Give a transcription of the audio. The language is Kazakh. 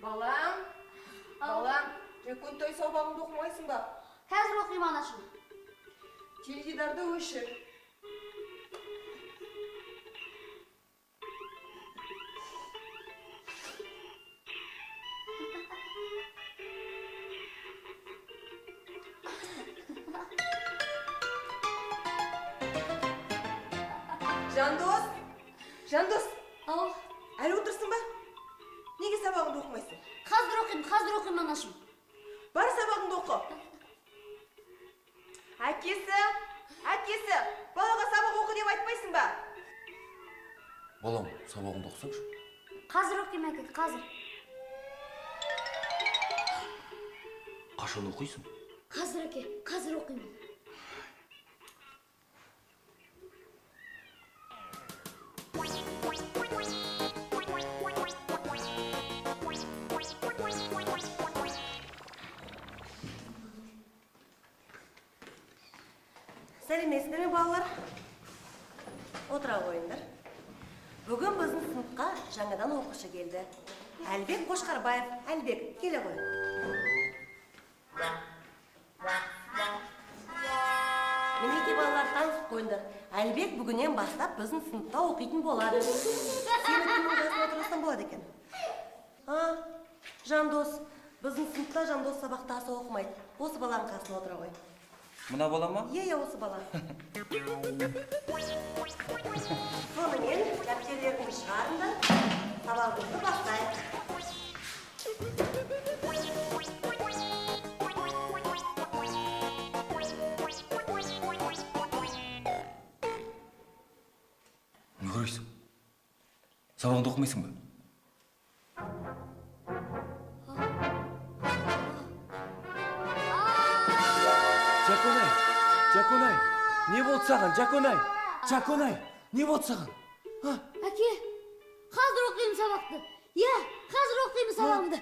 Балам, балам, күн той сабағыңды оқымайсың ба? Қазір оқимын анашым. Теледидарды өшір. Жандос, Ау, әлі отырсың ба? Неге сабағыңды оқымайсың? қазір оқимын анашым. Бар сабағыңды оқы. Әкесі, балаға сабақ оқы деп айтпайсың ба? Балам, сабағыңды оқысаңшы. Қазір оқимын әке, қазір. Қашан оқисың? Қазір әке, қазір оқимын. Сәлеметсіздер ме балалар? Отыра қойыңдар. Бүгін біздің сыныпқа жаңадан оқушы келді. Әлбек Қошқарбаев. Әлбек, келе ғой. Мінекей балалар, танысып қойыңдар. Әлбек бүгіннен бастап біздің сыныпта оқитын болады. Сені кімнің қасына отырасың болады екен? Жандос. Біздің сыныпта Жандос сабақта аса оқымайды. Осы баланың қасына отыра ғой. Мына бала ма? Иә, осы бала. Сонымен дәптерлеріңді шығарыңдар, сабағымызды бастайық. Не қарайсың? Сабағыңды оқымайсың ба? Жаконай, не болды саған, Жаконай? Жаконай, не болды саған? Әке, қазір оқимын сабақты. Иә, қазір оқимын сабағымды.